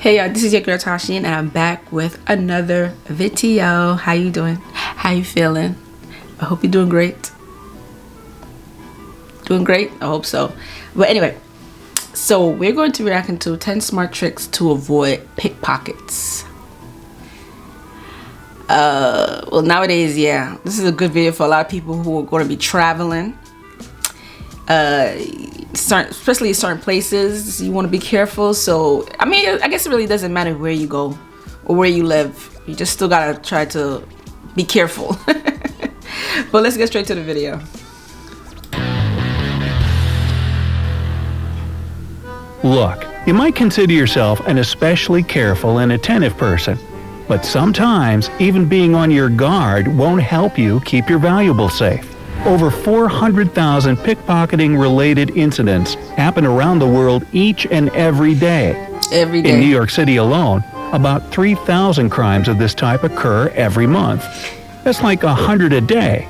Hey y'all, this is your girl Tysheen and I'm back with another video. How you doing? How you feeling? I hope you're doing great. Doing great? I hope so. But anyway, so we're going to react to 10 smart tricks to avoid pickpockets. Well, nowadays, yeah, this is a good video for a lot of people who are going to be traveling. Especially certain places, you want to be careful. So I mean, I guess it really doesn't matter where you go or where you live, you just still gotta try to be careful. But let's get straight to the video. Look, you might consider yourself an especially careful and attentive person, but sometimes even being on your guard won't help you keep your valuables safe. Over 400,000 pickpocketing-related incidents happen around the world each and every day. Every day. In New York City alone, about 3,000 crimes of this type occur every month. That's like 100 a day.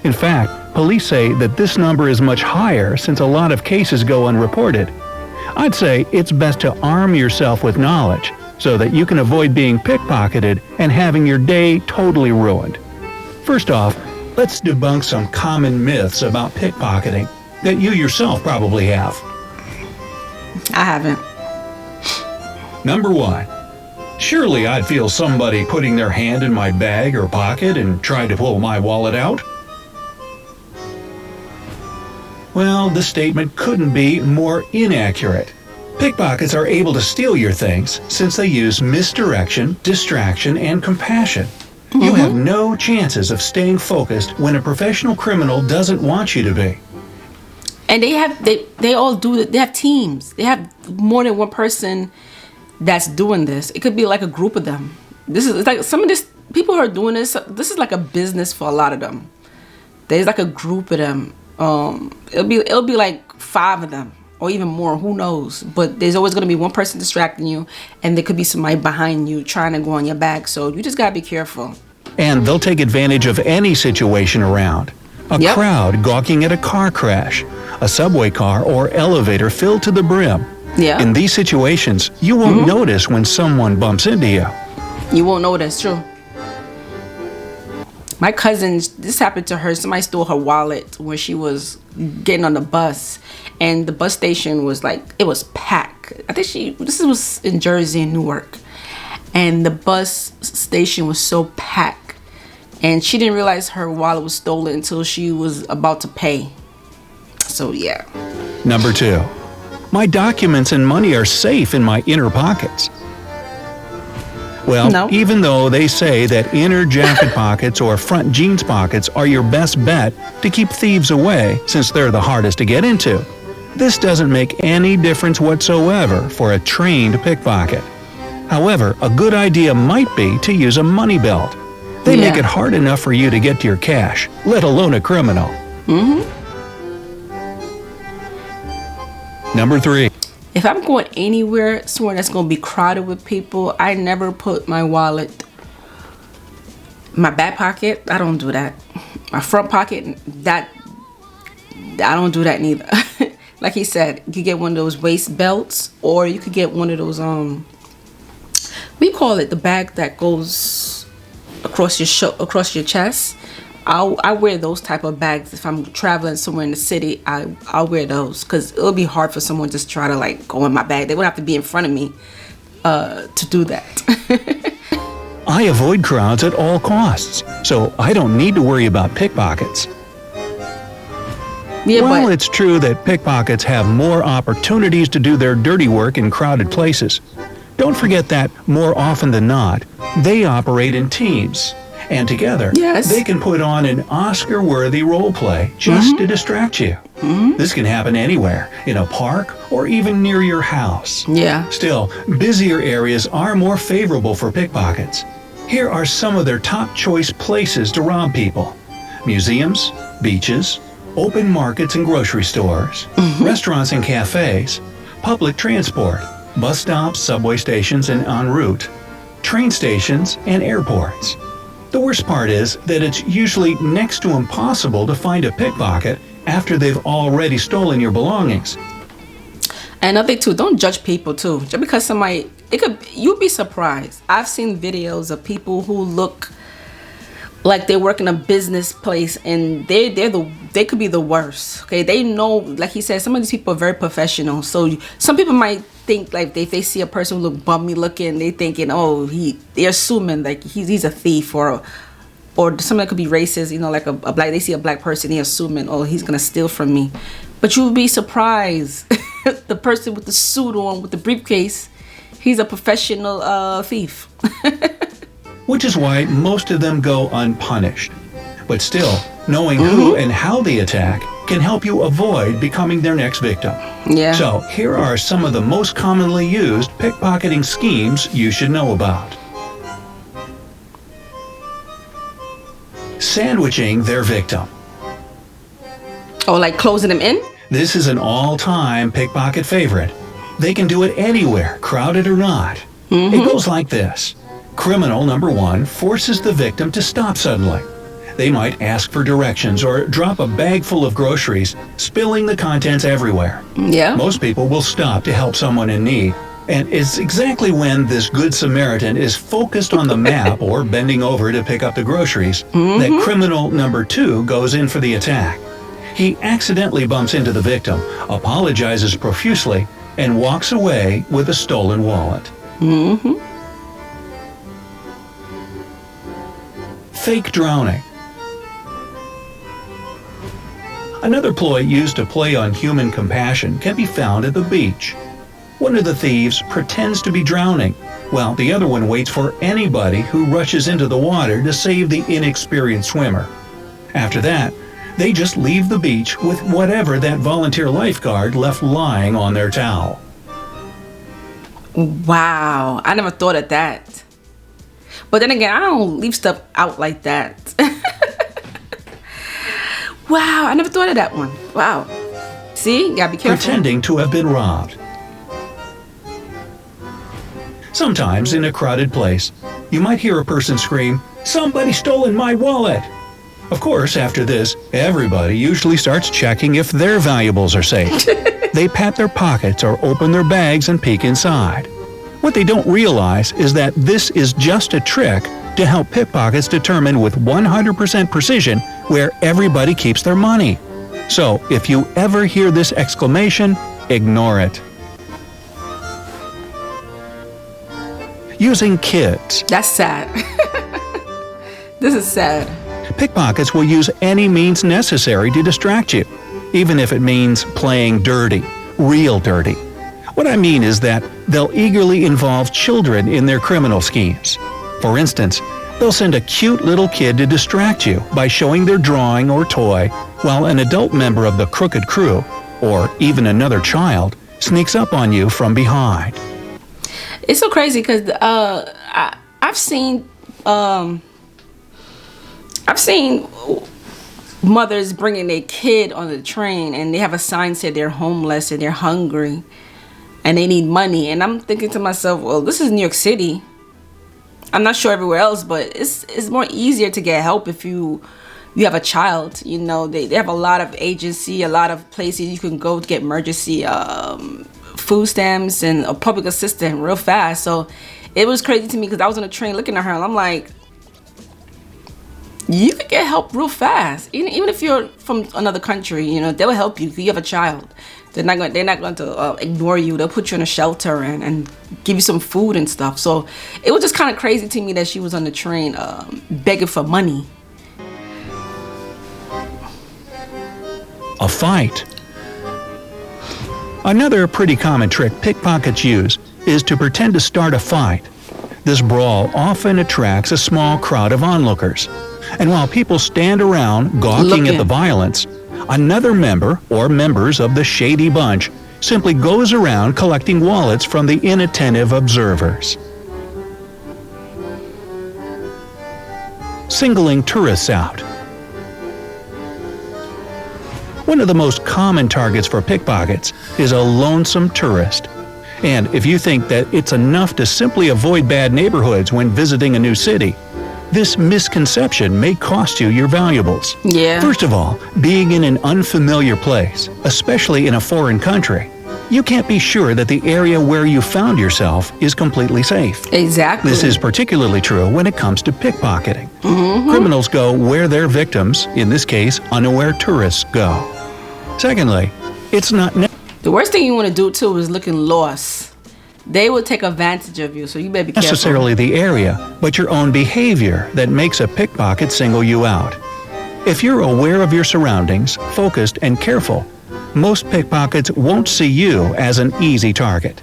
In fact, police say that this number is much higher since a lot of cases go unreported. I'd say it's best to arm yourself with knowledge so that you can avoid being pickpocketed and having your day totally ruined. First off, let's debunk some common myths about pickpocketing that you yourself probably have. I haven't. Number 1. Surely I'd feel somebody putting their hand in my bag or pocket and try to pull my wallet out. Well, this statement couldn't be more inaccurate. Pickpockets are able to steal your things since they use misdirection, distraction, and compassion. You have no chances of staying focused when a professional criminal doesn't want you to be. And they all do it. They have teams. They have more than one person that's doing this. It could be like a group of them. It's like some of this people who are doing this. This is like a business for a lot of them. There's like a group of them. It'll be like 5 of them or even more. Who knows? But there's always going to be one person distracting you, and there could be somebody behind you trying to go on your back. So you just gotta be careful. And they'll take advantage of any situation around. A crowd gawking at a car crash, a subway car or elevator filled to the brim. Yeah. In these situations, you won't notice when someone bumps into you. You won't know that's true. My cousin, this happened to her. Somebody stole her wallet when she was getting on the bus, and the bus station was like, it was packed. I think this was in Jersey and Newark, and the bus station was so packed, and she didn't realize her wallet was stolen until she was about to pay. So yeah. Number 2. My documents and money are safe in my inner pockets. Well, no. Even though they say that inner jacket pockets or front jeans pockets are your best bet to keep thieves away since they're the hardest to get into, this doesn't make any difference whatsoever for a trained pickpocket. However, a good idea might be to use a money belt. They make it hard enough for you to get to your cash, let alone a criminal. Number 3. If I'm going anywhere, somewhere that's going to be crowded with people, I never put my wallet in my back pocket. I don't do that. My front pocket, I don't do that neither. Like he said, you could get one of those waist belts, or you could get one of those, we call it the bag that goes across your chest. I wear those type of bags if I'm traveling somewhere in the city. I'll wear those because it'll be hard for someone just try to like go in my bag. They would have to be in front of me to do that. I avoid crowds at all costs, so I don't need to worry about pickpockets. Yeah, well, it's true that pickpockets have more opportunities to do their dirty work in crowded places. Don't forget that, more often than not, they operate in teams. And together, they can put on an Oscar-worthy role play just to distract you. This can happen anywhere, in a park or even near your house. Yeah. Still, busier areas are more favorable for pickpockets. Here are some of their top choice places to rob people: museums, beaches, open markets and grocery stores, restaurants and cafes, public transport, bus stops, subway stations and en route, train stations, and airports. The worst part is that it's usually next to impossible to find a pickpocket after they've already stolen your belongings. Another thing too, don't judge people too. Just because somebody, you'd be surprised. I've seen videos of people who look like they work in a business place and they could be the worst. Okay, they know, like he said, some of these people are very professional. So some people might think like if they see a person who look bummy looking, they thinking, oh, they're assuming like he's a thief or somebody could be racist. You know, like a black, they see a black person, they're assuming, oh, he's gonna steal from me. But you would be surprised. The person with the suit on, with the briefcase, he's a professional thief. Which is why most of them go unpunished. But still, knowing who and how they attack can help you avoid becoming their next victim. Yeah. So here are some of the most commonly used pickpocketing schemes you should know about. Sandwiching their victim. Oh, like closing them in? This is an all-time pickpocket favorite. They can do it anywhere, crowded or not. It goes like this. Criminal number 1 forces the victim to stop suddenly. They might ask for directions or drop a bag full of groceries, spilling the contents everywhere. Yeah. Most people will stop to help someone in need, and it's exactly when this good Samaritan is focused on the map or bending over to pick up the groceries that criminal number 2 goes in for the attack. He accidentally bumps into the victim, apologizes profusely, and walks away with a stolen wallet. Fake drowning. Another ploy used to play on human compassion can be found at the beach. One of the thieves pretends to be drowning, while the other one waits for anybody who rushes into the water to save the inexperienced swimmer. After that, they just leave the beach with whatever that volunteer lifeguard left lying on their towel. Wow, I never thought of that. But then again, I don't leave stuff out like that. Wow, I never thought of that one. Wow. See, you gotta be careful. Pretending to have been robbed. Sometimes in a crowded place, you might hear a person scream, "Somebody stolen my wallet!" Of course, after this, everybody usually starts checking if their valuables are safe. They pat their pockets or open their bags and peek inside. What they don't realize is that this is just a trick to help pickpockets determine with 100% precision where everybody keeps their money. So, if you ever hear this exclamation, ignore it. Using kids. That's sad. This is sad. Pickpockets will use any means necessary to distract you, even if it means playing dirty, real dirty. What I mean is that they'll eagerly involve children in their criminal schemes. For instance, they'll send a cute little kid to distract you by showing their drawing or toy, while an adult member of the crooked crew, or even another child, sneaks up on you from behind. It's so crazy because I've seen mothers bringing their kid on the train and they have a sign said they're homeless and they're hungry and they need money, and I'm thinking to myself, well, this is New York City. I'm not sure everywhere else, but it's more easier to get help if you have a child. You know, they have a lot of agency, a lot of places you can go to get emergency food stamps and a public assistant real fast. So it was crazy to me because I was on a train looking at her and I'm like, you could get help real fast. Even if you're from another country, you know, they'll help you. If you have a child, they're not going to ignore you. They'll put you in a shelter and give you some food and stuff. So it was just kind of crazy to me that she was on the train begging for money. A fight. Another pretty common trick pickpockets use is to pretend to start a fight. This brawl often attracts a small crowd of onlookers. And while people stand around gawking at the violence, another member or members of the shady bunch simply goes around collecting wallets from the inattentive observers. Singling tourists out. One of the most common targets for pickpockets is a lonesome tourist. And if you think that it's enough to simply avoid bad neighborhoods when visiting a new city, this misconception may cost you your valuables. Yeah. First of all, being in an unfamiliar place, especially in a foreign country, you can't be sure that the area where you found yourself is completely safe. Exactly. This is particularly true when it comes to pickpocketing. Criminals go where their victims, in this case unaware tourists, go. Secondly, it's not the worst thing you want to do too is looking lost. They will take advantage of you, so you better be careful. necessarily the area, but your own behavior that makes a pickpocket single you out. If you're aware of your surroundings, focused and careful, most pickpockets won't see you as an easy target.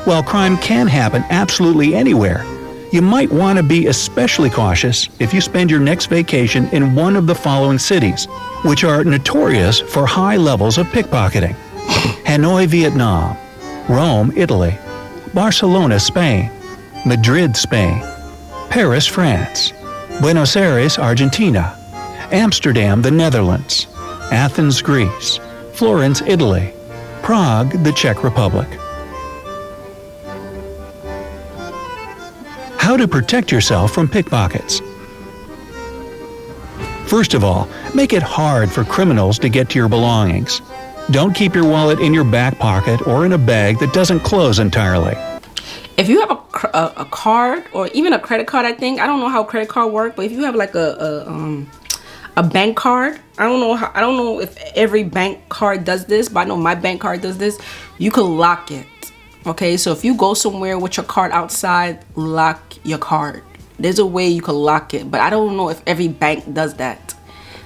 While crime can happen absolutely anywhere, you might want to be especially cautious if you spend your next vacation in one of the following cities, which are notorious for high levels of pickpocketing: Hanoi, Vietnam; Rome, Italy; Barcelona, Spain; Madrid, Spain; Paris, France; Buenos Aires, Argentina; Amsterdam, the Netherlands; Athens, Greece; Florence, Italy; Prague, the Czech Republic. How to protect yourself from pickpockets. First of all, make it hard for criminals to get to your belongings. Don't keep your wallet in your back pocket or in a bag that doesn't close entirely. If you have a card or even a credit card, I don't know how credit card work, but if you have like a bank card, I don't know if every bank card does this, but I know my bank card does this. You can lock it. Okay, so if you go somewhere with your card outside, lock your card. There's a way you can lock it, but I don't know if every bank does that.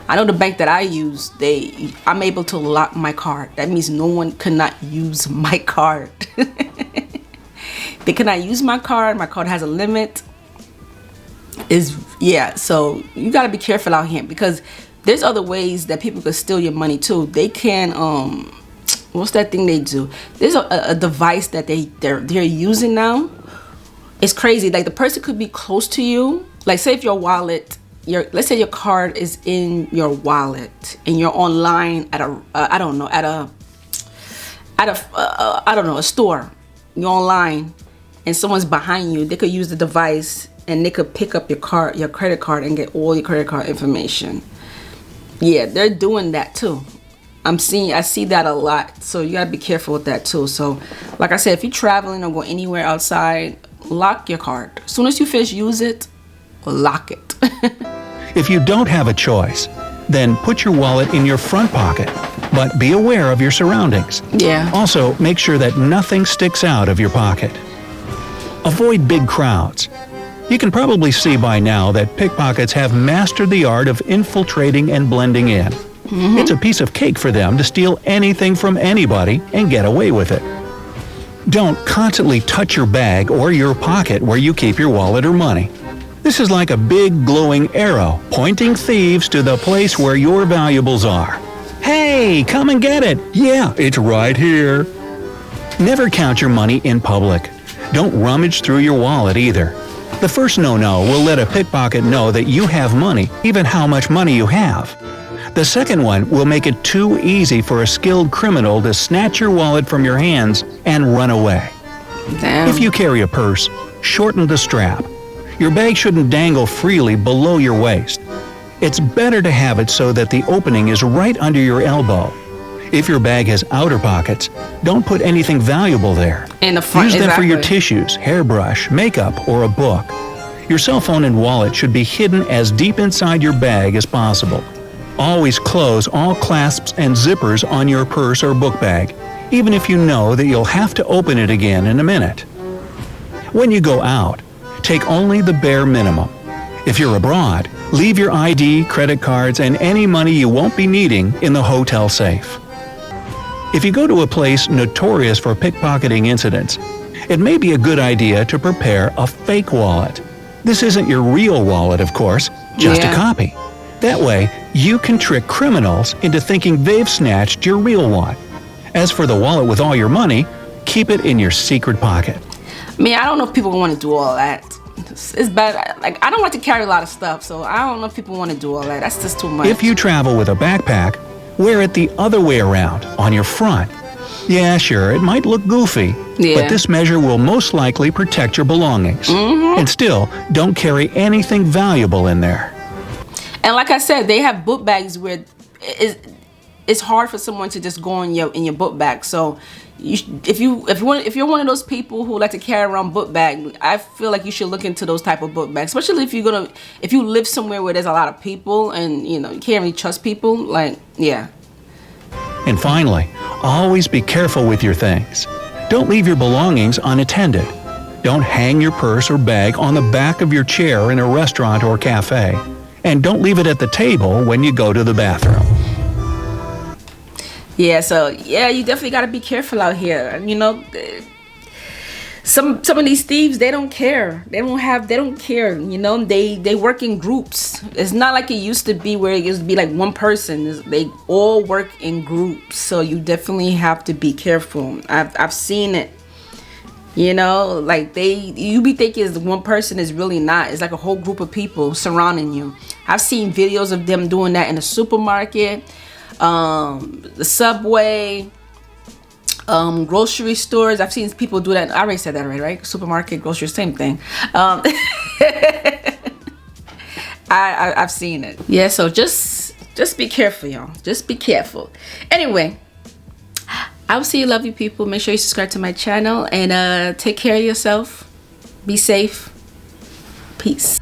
I know the bank that I use, I'm able to lock my card. That means no one cannot use my card. They cannot use my card. My card has a limit. So you gotta be careful out here, because there's other ways that people could steal your money too. They can what's that thing they do? There's a device that they're using now. It's crazy. Like, the person could be close to you. Like, say if your wallet, let's say your card is in your wallet and you're online at a store. You're online and someone's behind you. They could use the device and they could pick up your credit card and get all your credit card information. Yeah, they're doing that too. I see that a lot. So you gotta be careful with that too. So like I said, if you're traveling or go anywhere outside, lock your card. As soon as you finish use it, lock it. If you don't have a choice, then put your wallet in your front pocket, but be aware of your surroundings. Yeah. Also, make sure that nothing sticks out of your pocket. Avoid big crowds. You can probably see by now that pickpockets have mastered the art of infiltrating and blending in. It's a piece of cake for them to steal anything from anybody and get away with it. Don't constantly touch your bag or your pocket where you keep your wallet or money. This is like a big glowing arrow pointing thieves to the place where your valuables are. Hey, come and get it! Yeah, it's right here. Never count your money in public. Don't rummage through your wallet either. The first no-no will let a pickpocket know that you have money, even how much money you have. The second one will make it too easy for a skilled criminal to snatch your wallet from your hands and run away. Damn. If you carry a purse, shorten the strap. Your bag shouldn't dangle freely below your waist. It's better to have it so that the opening is right under your elbow. If your bag has outer pockets, don't put anything valuable there. In the front, Use them for your exactly. tissues, hairbrush, makeup, or a book. Your cell phone and wallet should be hidden as deep inside your bag as possible. Always close all clasps and zippers on your purse or book bag, even if you know that you'll have to open it again in a minute. When you go out, take only the bare minimum. If you're abroad, leave your ID, credit cards, and any money you won't be needing in the hotel safe. If you go to a place notorious for pickpocketing incidents, it may be a good idea to prepare a fake wallet. This isn't your real wallet, of course, just a copy. That way, you can trick criminals into thinking they've snatched your real one. As for the wallet with all your money, keep it in your secret pocket. I mean, I don't know if people want to do all that. It's bad. Like, I don't like to carry a lot of stuff, so I don't know if people want to do all that. That's just too much. If you travel with a backpack, wear it the other way around, on your front. Yeah, sure, it might look goofy, but this measure will most likely protect your belongings. And still, don't carry anything valuable in there. And like I said, they have book bags where it's hard for someone to just go in your book bag. So if you're one of those people who like to carry around book bag, I feel like you should look into those type of book bags, especially if you live somewhere where there's a lot of people and you can't really trust people. Like, yeah. And finally, always be careful with your things. Don't leave your belongings unattended. Don't hang your purse or bag on the back of your chair in a restaurant or cafe. And don't leave it at the table when you go to the bathroom. Yeah, so yeah, you definitely got to be careful out here. And some of these thieves, they don't care. They don't care. They work in groups. It's not like it used to be where it used to be like one person. They all work in groups. So you definitely have to be careful. I've seen it. Like you be thinking it's one person, is really not. It's like a whole group of people surrounding you. I've seen videos of them doing that in the supermarket, the subway, grocery stores. I've seen people do that. I already said that already, right? Supermarket, grocery, same thing. I've seen it. Yeah, so just be careful, y'all. Just be careful. Anyway, I will see you lovely people. Make sure you subscribe to my channel and take care of yourself. Be safe. Peace.